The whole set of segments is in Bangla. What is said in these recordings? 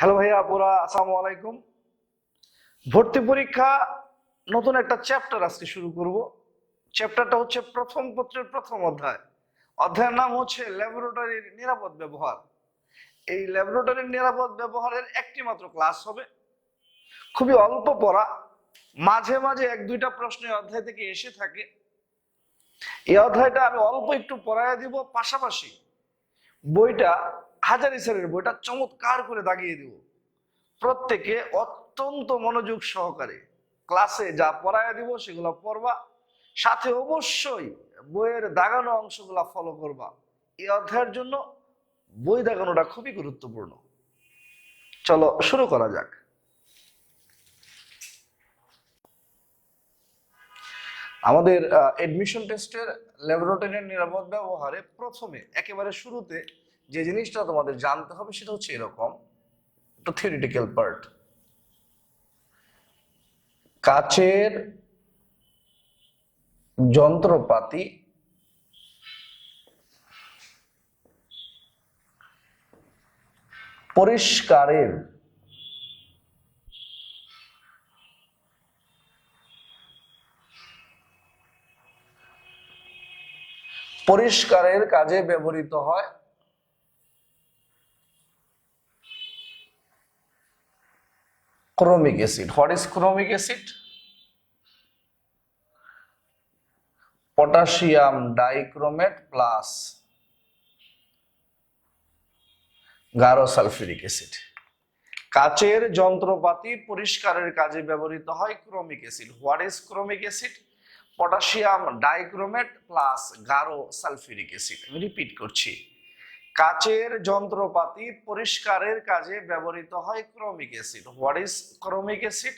হ্যালো ভাইয়া আপুরা, আসসালামু আলাইকুম। ভর্তি পরীক্ষা নতুন একটা চ্যাপ্টার আজকে শুরু করব। চ্যাপ্টারটা হচ্ছে প্রথম পত্রের প্রথম অধ্যায়। অধ্যায়ের নাম হচ্ছে ল্যাবরেটরির নিরাপদ ব্যবহার। এই ল্যাবরেটরির নিরাপদ ব্যবহারের একটি মাত্র ক্লাস হবে, খুবই অল্প পড়া, মাঝে মাঝে এক দুইটা প্রশ্ন এই অধ্যায় থেকে এসে থাকে। এই অধ্যায়টা আমি অল্প একটু পড়ায় দিব, পাশাপাশি বইটা হাজারি স্যারের বইটা চমৎকার করে দাগিয়ে দিব। প্রত্যেকে অত্যন্ত মনোযোগ সহকারে ক্লাসে যা পড়ায় দিব সেগুলো পড়বা, সাথে অবশ্যই বইয়ের দাগানো অংশগুলা ফলো করবা। এই অধ্যায়ের জন্য বই দাগানোটা খুবই গুরুত্বপূর্ণ। চলো শুরু করা যাক। আমাদের এডমিশন টেস্টের ল্যাবরেটরির নিরাপদ ব্যবহারে প্রথমে একেবারে শুরুতে যে জিনিসটা তোমাদের জানতে হবে সেটা হচ্ছে এরকম একটা থিওরিটিক্যাল পার্ট। কাচের যন্ত্রপাতি পরিষ্কারের পরিষ্কারের কাজে ব্যবহৃত হয় chromic acid. What is chromic acid? Potassium dichromate plus গাঢ় সালফিউরিক অ্যাসিড। কাচের যন্ত্রপাতি পরিষ্কারের কাজে ব্যবহৃত হয় chromic acid. What is chromic acid? Potassium dichromate plus গাঢ় সালফিউরিক অ্যাসিড। আমি রিপিট করছি, কাচের যন্ত্রপাতি পরিষ্কারের কাজে ব্যবহৃত হয় chromic acid. What is chromic acid?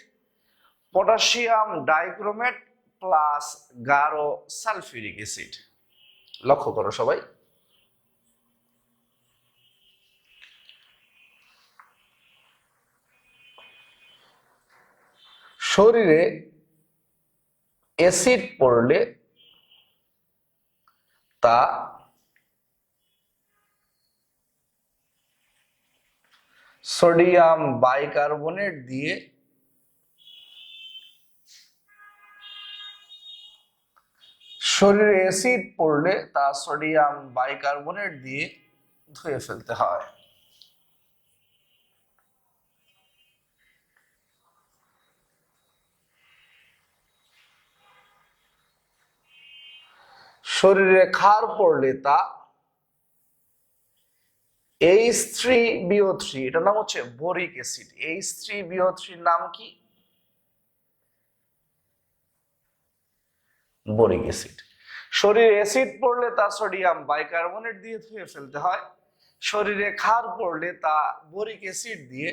Potassium dichromate plus গাঢ় সালফিউরিক অ্যাসিড। লক্ষ্য করো সবাই। শরীরে অ্যাসিড পড়লে তা সোডিয়াম বাইকার্বনেট দিয়ে শরীরে অ্যাসিড পড়লে তা সোডিয়াম বাইকার্বনেট দিয়ে ধুয়ে ফেলতে হয়। শরীরে ক্ষার পড়লে তা H3BO3, এটার নাম হচ্ছে বোরিক অ্যাসিড। H3BO3 নাম কি? Boric acid. শরীরে অ্যাসিড পড়লে তা সোডিয়াম বাইকার্বনেট দিয়ে ধুয়ে ফেলতে হয়। শরীরে ক্ষার পড়লে তা বোরিক অ্যাসিড দিয়ে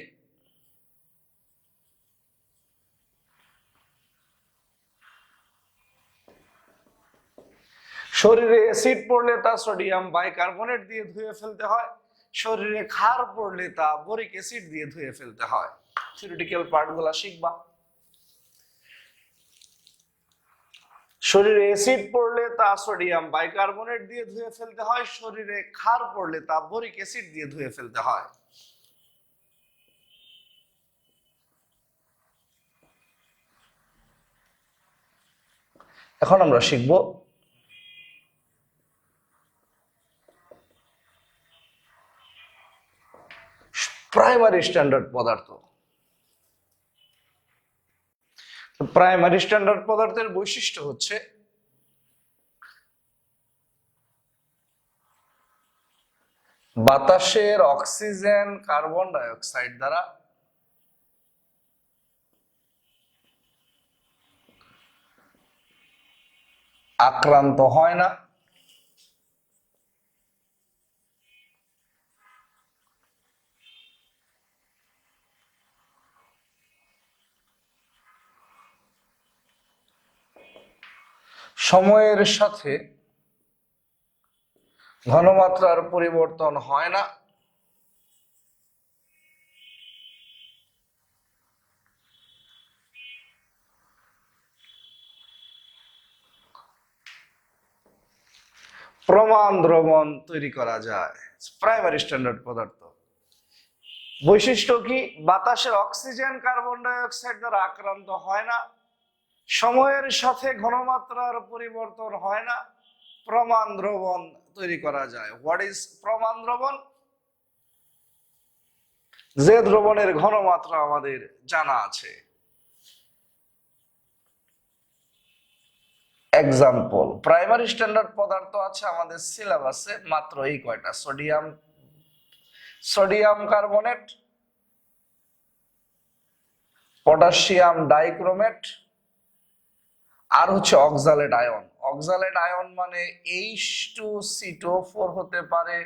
শরীরে অ্যাসিড পড়লে তা সোডিয়াম বাইকার্বনেট দিয়ে ধুয়ে ফেলতে হয়। শরীরে ক্ষার পড়লে তা বোরিক অ্যাসিড দিয়ে ধুয়ে ফেলতে হয়। থিওরিটিক্যাল পার্টগুলো শিখবা। শরীরে অ্যাসিড পড়লে তা সোডিয়াম বাইকার্বনেট দিয়ে ধুয়ে ফেলতে হয়। শরীরে ক্ষার পড়লে তা বোরিক অ্যাসিড দিয়ে ধুয়ে ফেলতে হয়। এখন আমরা শিখব প্রাইমারি স্ট্যান্ডার্ড পদার্থ। প্রাইমারি স্ট্যান্ডার্ড পদার্থের বৈশিষ্ট্য হচ্ছে বাতাসের অক্সিজেন কার্বন ডাই অক্সাইড দ্বারা আক্রান্ত হয় না, সময়ের সাথে ঘনমাত্রার পরিবর্তন হয় না, প্রমাণ দ্রবণ তৈরি করা যায়। প্রাইমারি স্ট্যান্ডার্ড পদার্থ। বৈশিষ্ট্য কি? বাতাসের অক্সিজেন কার্বন ডাই অক্সাইড দ্বারা আক্রান্ত হয় না, সময়ের সাথে ঘনমাত্রার পরিবর্তন হয় না, প্রমাণ দ্রবণ তৈরি করা যায়। হোয়াট ইজ প্রমাণ দ্রবণ? যে দ্রবণের ঘনমাত্রা আমাদের জানা আছে। এক্সাম্পল, প্রাইমারি স্ট্যান্ডার্ড পদার্থ আছে আমাদের সিলেবাসে মাত্র এই কয়টা: সোডিয়াম কার্বনেট, পটাশিয়াম ডাইক্রোমেট, আর হচ্ছে অক্সালেট আয়ন। অক্সালেট আয়ন মানে H2CO4 হতে পারে,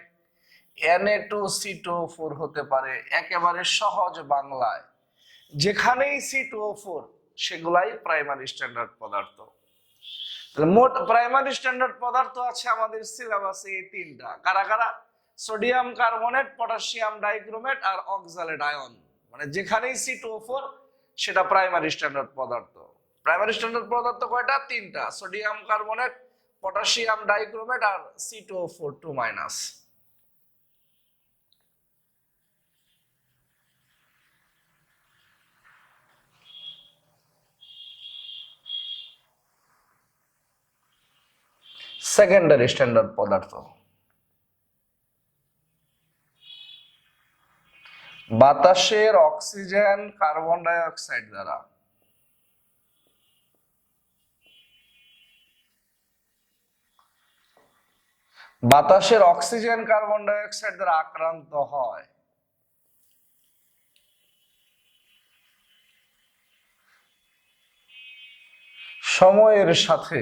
Na2CO4 হতে পারে। একেবারে সহজ বাংলায় যেখানেই C2O4 সেগুলাই প্রাইমারি স্ট্যান্ডার্ড পদার্থ। মোট প্রাইমারি স্ট্যান্ডার্ড পদার্থ আছে আমাদের সিলেবাসে এই তিনটা। কারা কারা? সোডিয়াম কার্বনেট, পটাশিয়াম ডাইক্রোমেট আর অক্সালেট আয়ন। মানে যেখানেই C2O4 সেটা প্রাইমারি স্ট্যান্ডার্ড পদার্থ। প্রাইমারি স্ট্যান্ডার্ড পদার্থ কয়টা? তিনটা: সোডিয়াম কার্বনেট, পটাশিয়াম ডাইক্রোমেট আর C2O4 2-। সেকেন্ডারি স্ট্যান্ডার্ড পদার্থ, বাতাসের অক্সিজেন কার্বন ডাই অক্সাইড দ্বারা আক্রান্ত হয়, সময়ের সাথে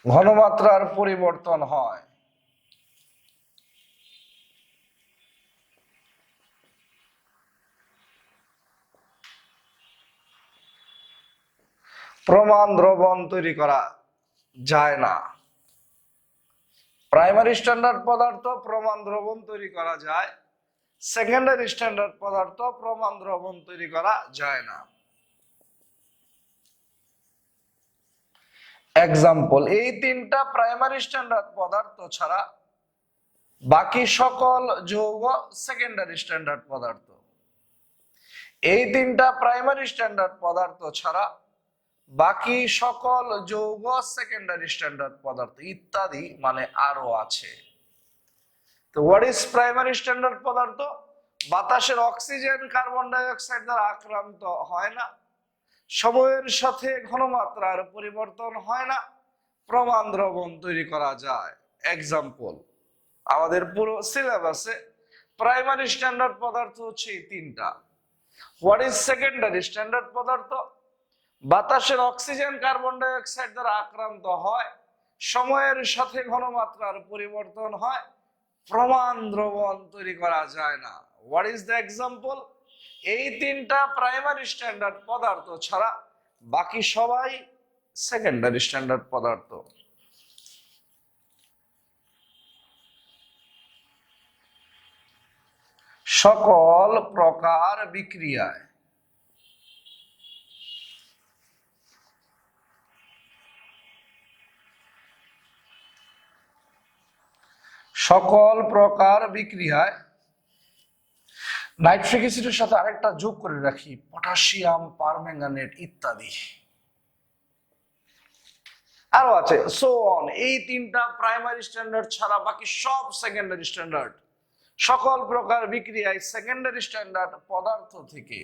ঘনমাত্রার পরিবর্তন হয়, প্রমাণ দ্রবণ তৈরি করা যায় না। প্রাইমারি স্ট্যান্ডার্ড পদার্থ প্রমাণ দ্রবণ তৈরি করা যায়, সেকেন্ডারি স্ট্যান্ডার্ড পদার্থ প্রমাণ দ্রবণ তৈরি করা যায় না। এক্সাম্পল, এই তিনটা প্রাইমারি স্ট্যান্ডার্ড পদার্থ ছাড়া বাকি সকল যৌগ সেকেন্ডারি স্ট্যান্ডার্ড পদার্থ। এই তিনটা প্রাইমারি স্ট্যান্ডার্ড পদার্থ ছাড়া বাকি সকল যৌগ সেকেন্ডারি স্ট্যান্ডার্ড পদার্থ, ইত্যাদি মানে আরো আছে। তো হোয়াট ইজ প্রাইমারি স্ট্যান্ডার্ড পদার্থ? বাতাসের অক্সিজেন কার্বন ডাই অক্সাইড দ্বারা আক্রান্ত হয় না, সময়ের সাথে ঘনমাত্রার পরিবর্তন হয় না, প্রমাণ দ্রবণ তৈরি করা যায়। এক্সাম্পল, আমাদের পুরো সিলেবাসে প্রাইমারি স্ট্যান্ডার্ড পদার্থ হচ্ছে এই তিনটা। হোয়াট ইজ সেকেন্ডারি স্ট্যান্ডার্ড পদার্থ? বাতাসের অক্সিজেন কার্বন ডাই অক্সাইড দ্বারা আক্রান্ত হয়, সময়ের সাথে ঘনমাত্রার পরিবর্তন হয়, প্রমাণ দ্রবণ তৈরি করা যায় না। What is the example? এই তিনটা প্রাইমারি স্ট্যান্ডার্ড পদার্থ ছাড়া বাকি সবাই সেকেন্ডারি স্ট্যান্ডার্ড পদার্থ। সকল প্রকার বিক্রিয়ায় নাইট্রিক অ্যাসিডের সাথে আরেকটা যোগ করে রাখি, পটাশিয়াম পারম্যাঙ্গানেট ইত্যাদি আরো আছে, সো অন। এই তিনটা প্রাইমারি স্ট্যান্ডার্ড ছাড়া বাকি সব সেকেন্ডারি স্ট্যান্ডার্ড। সকল প্রকার বিক্রিয়ায় সেকেন্ডারি স্ট্যান্ডার্ড পদার্থ থেকে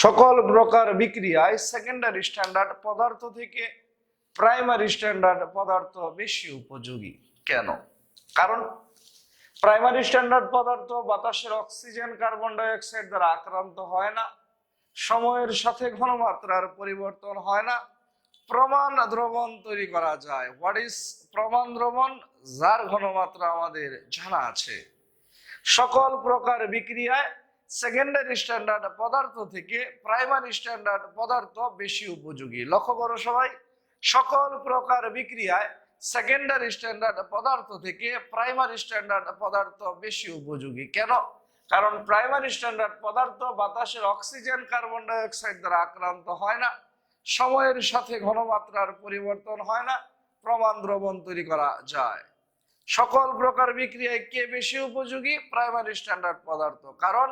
সকল প্রকার বিক্রিয়ায় সেকেন্ডারি স্ট্যান্ডার্ড পদার্থ থেকে প্রাইমারি স্ট্যান্ডার্ড পদার্থ বেশি উপযোগী। কেন? কারণ প্রাইমারি স্ট্যান্ডার্ড পদার্থ বাতাসের অক্সিজেন কার্বন ডাই অক্সাইড দ্বারা আক্রান্ত হয় না, সময়ের সাথে ঘনমাত্রার পরিবর্তন হয় না, প্রমাণ দ্রবণ তৈরি করা যায়। হোয়াট ইজ প্রমাণ দ্রবণ? যার ঘনমাত্রা আমাদের জানা আছে। সকল প্রকার বিক্রিয়ায় সেকেন্ডারি স্ট্যান্ডার্ড পদার্থ থেকে প্রাইমারি স্ট্যান্ডার্ড পদার্থ বেশি উপযোগী। লক্ষ্য করো সবাই, সকল প্রকার বিক্রিয়ায় সেকেন্ডারি স্ট্যান্ডার্ড পদার্থ থেকে প্রাইমারি স্ট্যান্ডার্ড পদার্থ বেশি উপযোগী। কেন? কারণ প্রাইমারি স্ট্যান্ডার্ড পদার্থ বাতাসের অক্সিজেন কার্বন ডাই অক্সাইড দ্বারা আক্রান্ত হয় না, সময়ের সাথে ঘনমাত্রার পরিবর্তন হয় না, প্রমাণ দ্রবণ তৈরি করা যায়। সকল প্রকার বিক্রিয়ায় কে বেশি উপযোগী? প্রাইমারি স্ট্যান্ডার্ড পদার্থ। কারণ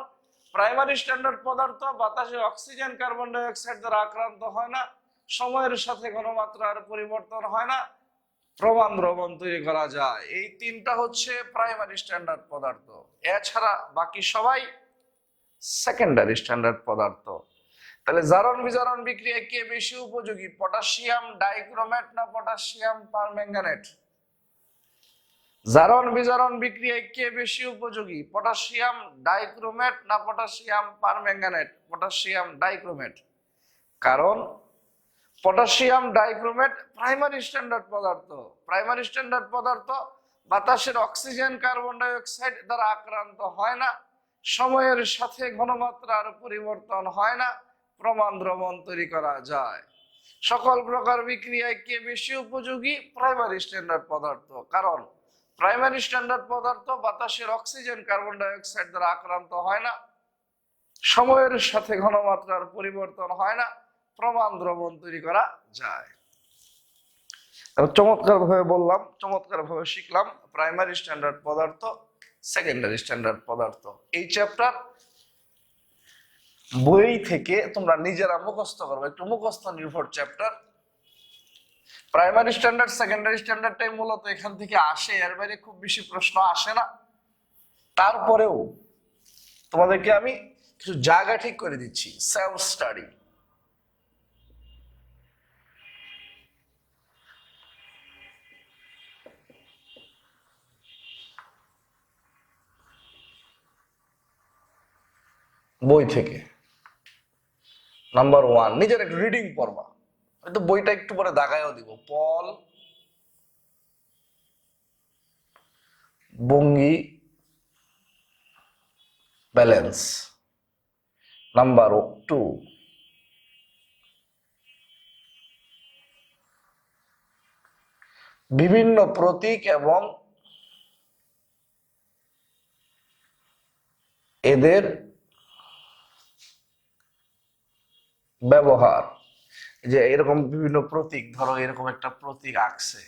প্রাইমারি স্ট্যান্ডার্ড পদার্থ বাতাসের অক্সিজেন কার্বন ডাই অক্সাইড দ্বারা আক্রান্ত হয় না, সময়ের সাথে ঘনমাত্রার পরিবর্তন হয় না, প্রমাণ দ্রবণ তৈরি করা যায়। এই তিনটা হচ্ছে প্রাইমারি স্ট্যান্ডার্ড পদার্থ। এছাড়া বাকি সবাই সেকেন্ডারি স্ট্যান্ডার্ড পদার্থ। তাহলে জারণ বিজারণ বিক্রিয়ায় কে বেশি উপযোগী? পটাশিয়াম ডাইক্রোমেট না পটাশিয়াম পারম্যাঙ্গানেট? জারণ বিজারণ বিক্রিয়ায় কে বেশি উপযোগী? পটাশিয়াম ডাইক্রোমেট না পটাশিয়াম পারম্যাঙ্গানেট? Potassium dichromate. কারণ পটাশিয়াম ডাইক্রোমেট প্রাইমারি স্ট্যান্ডার্ড পদার্থ। প্রাইমারি স্ট্যান্ডার্ড পদার্থ বাতাসের অক্সিজেন কার্বন ডাই অক্সাইড দ্বারা আক্রান্ত হয় না, সময়ের সাথে ঘনমাত্রার পরিবর্তন হয় না, প্রমাণ দ্রবণ তৈরি করা যায়। সকল প্রকার বিক্রিয়ায় কে বেশি উপযোগী? প্রাইমারি স্ট্যান্ডার্ড পদার্থ। কারণ প্রাইমারি স্ট্যান্ডার্ড পদার্থ বাতাসের অক্সিজেন কার্বন ডাই অক্সাইড দ্বারা আক্রান্ত হয় না, সময়ের সাথে ঘনমাত্রার পরিবর্তন হয় না, প্রমাণ দ্রবণ তৈরি করা যায়। চমৎকার ভাবে বললাম, চমৎকার ভাবে শিখলাম প্রাইমারি স্ট্যান্ডার্ড পদার্থ, সেকেন্ডারি স্ট্যান্ডার্ড পদার্থ। এই চ্যাপ্টার বই থেকে তোমরা নিজেরা মুখস্থ করবে, একটু মুখস্থ নির্ভর চ্যাপ্টার। প্রাইমারি স্ট্যান্ডার্ড সেকেন্ডারি স্ট্যান্ডার্ডটাই মূলত এখান থেকে আসে, এর বাইরে খুব বেশি প্রশ্ন আসে না। তারপরেও তোমাদেরকে আমি কিছু জায়গা ঠিক করে দিচ্ছি, সেলফ স্টাডি। বই থেকে নাম্বার 1 নিজের একটু রিডিং পড়বা, হয়তো বইটা একটু পরে দাগায়ও দিব। পল বঙ্গি ব্যালেন্স। নাম্বার 2 বিভিন্ন প্রতীক এবং এদের ব্যবহার। যে এরকম বিভিন্ন প্রতীক, ধরো এরকম একটা প্রতীক আঁকছে,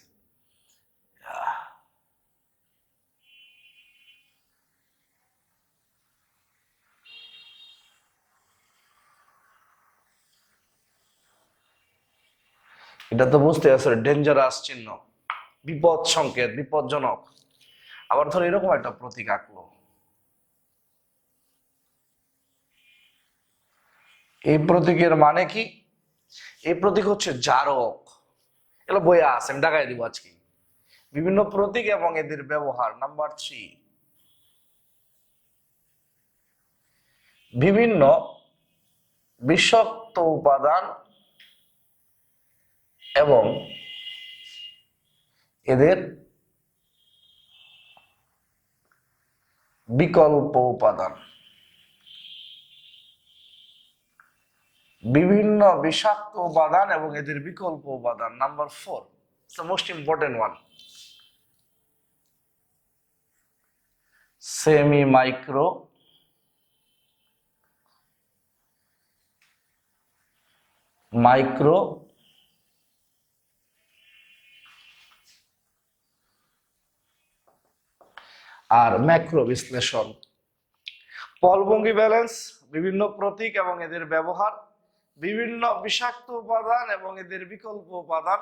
এটা তো বুঝতে আছে ডেঞ্জারাস চিহ্ন, বিপদ সংকেত, বিপজ্জনক। আবার ধরো এরকম একটা প্রতীক আঁকলো, এই প্রতীকের মানে কি? এই প্রতীক হচ্ছে জারক। এগুলো বইয়া আছে, আমি দেখাই দিব আজকে। বিভিন্ন প্রতীক এবং এদের ব্যবহার। নাম্বার 3 বিভিন্ন বিষাক্ত উপাদান এবং এদের বিকল্প উপাদান। বিভিন্ন বিষাক্ত উপাদান এবং এদের বিকল্প উপাদান। Number 4 the most important one, semi micro micro আর ম্যাক্রো বিশ্লেষণ। পলভঙ্গি ব্যালেন্স, বিভিন্ন প্রতীক এবং এদের ব্যবহার, বিভিন্ন বিষাক্ত উপাদান এবং এদের বিকল্প উপাদান,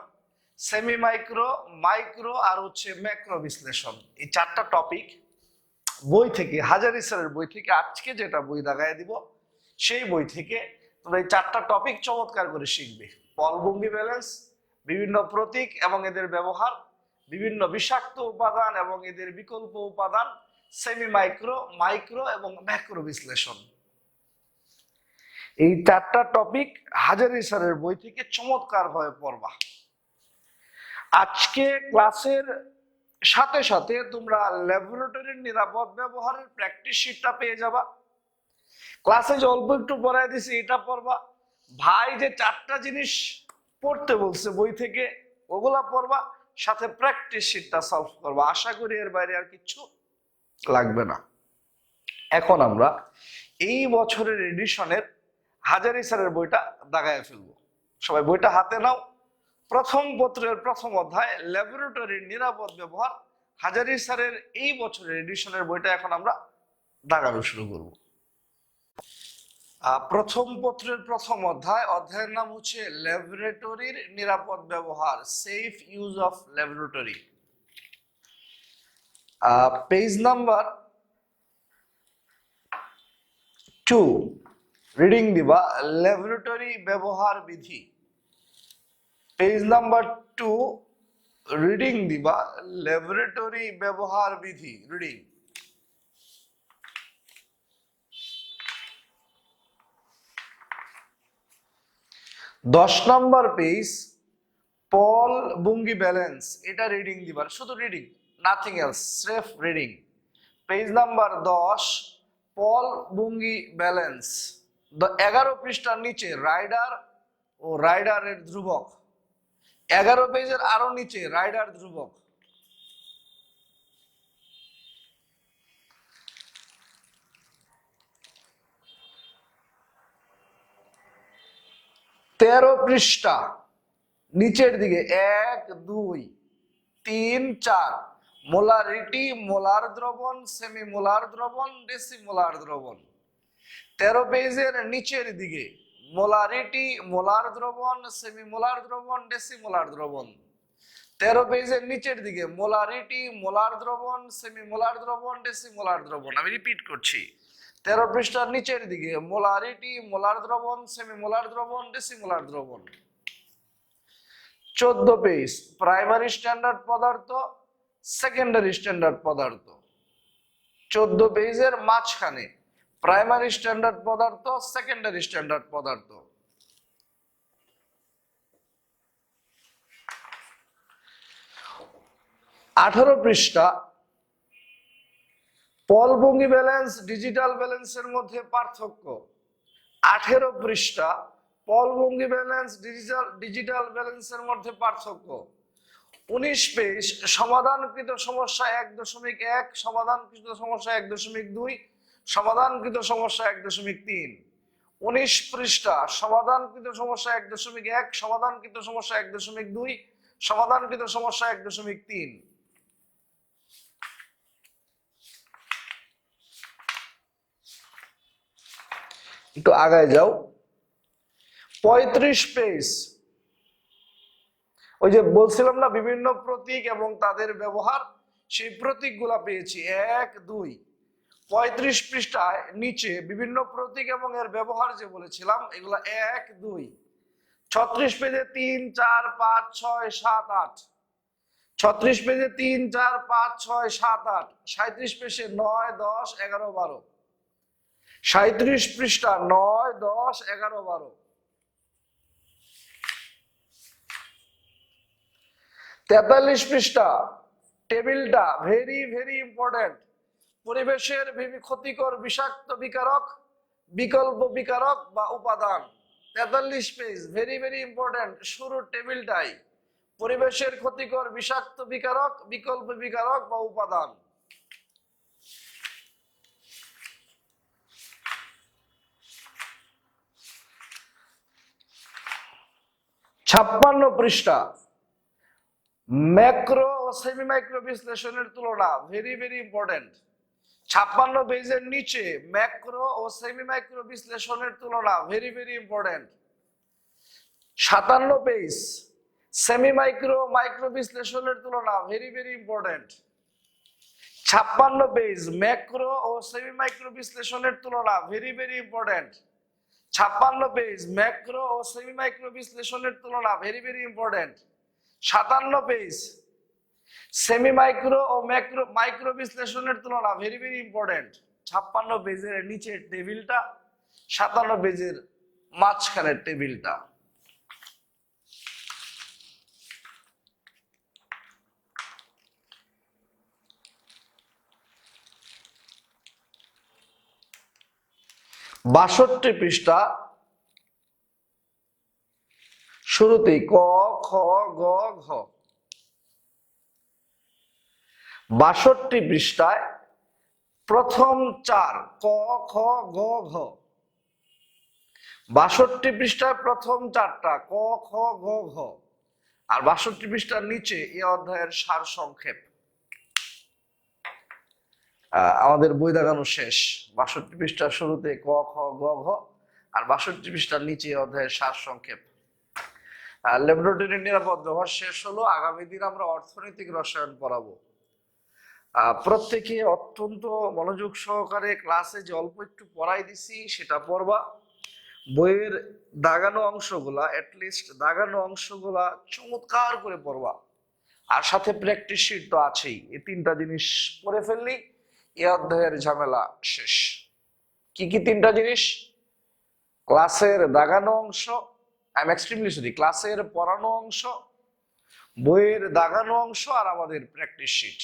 সেমি মাইক্রো, মাইক্রো আর হচ্ছে ম্যাক্রো বিশ্লেষণ। এই 4টা টপিক বই থেকে, হাজারি স্যারের বই থেকে, আজকে যেটা বই দেখায় দিব সেই বই থেকে তোমরা এই 4টা টপিক চমৎকার করে শিখবে। পলভঙ্গি ব্যালেন্স, বিভিন্ন প্রতীক এবং এদের ব্যবহার, বিভিন্ন বিষাক্ত উপাদান এবং এদের বিকল্প উপাদান, সেমি মাইক্রো, মাইক্রো এবং ম্যাক্রো বিশ্লেষণ। এই 4টা টপিক হাজারি স্যারের বই থেকে চমৎকার ভাবে পড়বা। আজকে ক্লাসের সাথে সাথে তোমরা ল্যাবরেটরির নিরাপদ ব্যবহারের প্র্যাকটিস শিটটা পেয়ে যাবা। ক্লাসে যে অল্প একটু পড়াই দিছি এটা পড়বা। ভাই যে 4টা জিনিস পড়তে বলছে বই থেকে, ওগুলা পড়বা, সাথে প্র্যাকটিস শিটটা সলভ করবা। আশা করি এর বাইরে আর কিছু লাগবে না। এখন আমরা এই বছরের এডিশনের হাজারী স্যারের বইটা দাগায় ফেলবো। সবাই বইটা হাতে নাও। প্রথম পত্রের প্রথম অধ্যায় ল্যাবরেটরির নিরাপদ ব্যবহার, হাজারী স্যারের এই বছরের এডিশনের বইটা এখন আমরা দাগানো শুরু করব। প্রথম পত্রের প্রথম অধ্যায়, অধ্যায়ের নাম হচ্ছে ল্যাবরেটরির নিরাপদ ব্যবহার, safe use of laboratory. Page number 2 reading দিবা ল্যাবরেটরি ব্যবহার বিধি। পেজ নাম্বার 2 রিডিং দিবা ল্যাবরেটরি ব্যবহার বিধি। রিডিং। 10 নম্বর পেজ, পল বুঙ্গি ব্যালেন্স, এটা রিডিং দিবার, শুধু রিডিং, নাথিং এলস, স্রেফ রিডিং। পেজ নাম্বার 10, পল বুঙ্গি ব্যালেন্স। 11 পৃষ্ঠার নিচে রাইডার ও রাইডারের ধ্রুবক। 11 পেজের আরো নিচে রাইডার ধ্রুবক। তেরো পৃষ্ঠা নিচের দিকে 1, 2, 3, 4 মোলারিটি, মোলার দ্রবণ, সেমি মোলার দ্রবণ, ডেসিমোলার দ্রবণ। 13 পেজের নিচের দিকে মোলারিটি, মোলার দ্রবণ, সেমি মোলার দ্রবণ, ডেসিমোলার দ্রবণ। 13 পেজের নিচের দিকে মোলারিটি, মোলার দ্রবণ, সেমি মোলার দ্রবণ, ডেসিমোলার দ্রবণ। আমি রিপিট করছি, 13 পৃষ্ঠার নিচের দিকে মোলারিটি, মোলার দ্রবণ, সেমি মোলার দ্রবণ, ডেসিমোলার দ্রবণ। 14 পেজ প্রাইমারি স্ট্যান্ডার্ড পদার্থ, সেকেন্ডারি স্ট্যান্ডার্ড পদার্থ। 14 পেজের মাঝখানে প্রাইমারি স্ট্যান্ডার্ড পদার্থ, সেকেন্ডারি স্ট্যান্ডার্ড পদার্থ। 18 পৃষ্ঠা পল বুঙ্গি ব্যালেন্স, ডিজিটাল ব্যালেন্সের মধ্যে পার্থক্য। 18 পৃষ্ঠা পল বুঙ্গি ব্যালেন্স, ডিজিটাল ব্যালেন্সের মধ্যে পার্থক্য। 19 পেজ সমাধানকৃত সমস্যা 1.1, সমাধানকৃত সমস্যা 1.2, সমাধানকৃত সমস্যা 1.3। 19 পৃষ্ঠা সমাধানকৃত সমস্যা 1.1, সমাধানকৃত সমস্যা 1.2, সমাধানকৃত সমস্যা 1.3। একটু আগায় যাও। 35 পেজ, ওই যে বলছিলাম না বিভিন্ন প্রতীক এবং তাদের ব্যবহার, সেই প্রতীকগুলা পেয়েছি 1, 2। 35 পৃষ্ঠায় নিচে বিভিন্ন প্রতীক এবং এর ব্যবহার যে বলেছিলাম, এগুলা 1, 2। 36 পেজে 3, 4, 5, 6, 7, 8। 36 পেজে 3, 4, 5, 6, 7, 8। 37 পেজে 9, 10, 11, 12। 37 পৃষ্ঠা 9, 10, 11, 12। 43 পৃষ্ঠা টেবিলটা ভেরি ভেরি ইম্পর্টেন্ট। পরিবেশের ক্ষতিকর বিষাক্ত বিকারক, বিকল্প বিকারক বা উপাদান। 43 পেজ ভেরি ভেরি ইম্পর্টেন্ট, শুরুর টেবিলটাই পরিবেশের ক্ষতিকর বিষাক্ত বিকারক, বিকল্প বিকারক বা উপাদান। 56 পৃষ্ঠা ম্যাক্রো ও সেমি মাইক্রো বিশ্লেষণের তুলনা, ভেরি ভেরি ইম্পর্টেন্ট। 56 পেজের নিচে ম্যাক্রো ও সেমি মাইক্রো বিশ্লেষণের তুলনা, very very important. 57 page semi micro micro বিশ্লেষণের তুলনা, very very important. 56 page macro ও সেমি মাইক্রো বিশ্লেষণের তুলনা, very very important. 56 page macro ও সেমি মাইক্রো বিশ্লেষণের তুলনা, very very important. 57 page semi micro ও ম্যাক্রো মাইক্রো বিশ্লেষণের তুলনা, ভেরি ভেরি ইম্পর্টেন্ট। 56 পেজের নিচের টেবিলটা, 57 পেজের মাঝখানের টেবিলটা। বাষট্টি পৃষ্ঠা শুরুতেই ক, খ, গ, ঘ। ৬২ পৃষ্ঠায় প্রথম চার ক, খ, গ, ঘ। ৬২ পৃষ্ঠায় প্রথম চারটা ক, খ, গ, ঘ। আর ৬২ পৃষ্ঠার নিচে এই অধ্যায়ের সার সংক্ষেপ। আমাদের বই দেখানো শেষ। ৬২ পৃষ্ঠার শুরুতে ক, খ, গ, ঘ, আর ৬২ পৃষ্ঠার নিচে এই অধ্যায়ের সার সংক্ষেপ। ল্যাবরেটরি নিরাপদ ব্যবহার শেষ হলো। আগামী দিন আমরা অর্থনৈতিক রসায়ন পড়াবো। প্রত্যেকে অত্যন্ত মনোযোগ সহকারে ক্লাসে যে অল্প একটু পড়াই দিছি সেটা পড়বা। বইয়ের দাগানো অংশগুলা, অ্যাটলিস্ট দাগানো অংশগুলা চমৎকার করে পড়বা। আর সাথে প্র্যাকটিস শিট তো আছেই। এই তিনটা জিনিস পড়ে ফেললেই এই অধ্যায়ের ঝামেলা শেষ। কি কি তিনটা জিনিস? ক্লাসের দাগানো অংশ, আই এম এক্সট্রিমলি সরি, ক্লাসের পড়ানো অংশ, বইয়ের দাগানো অংশ, আর আমাদের প্র্যাকটিস শিট।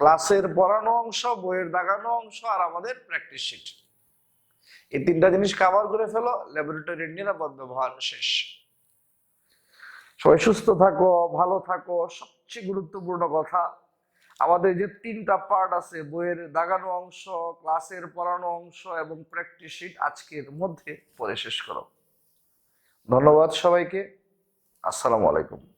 ক্লাসের পড়ানো অংশ, বইয়ের দাগানো অংশ, আর আমাদের প্র্যাকটিস শিট। এই তিনটা জিনিস কভার করে ফেলো, ল্যাবরেটরির নিরাপদ ব্যবহার শেষ। সবাই সুস্থ থাকো, ভালো থাকো। সবচেয়ে গুরুত্বপূর্ণ কথা, আমাদের যে তিনটা পার্ট আছে, বইয়ের দাগানো অংশ, ক্লাসের পড়ানো অংশ এবং প্র্যাকটিস শিট, আজকের মধ্যে পড়ে শেষ করো। ধন্যবাদ সবাইকে। আসসালামু আলাইকুম।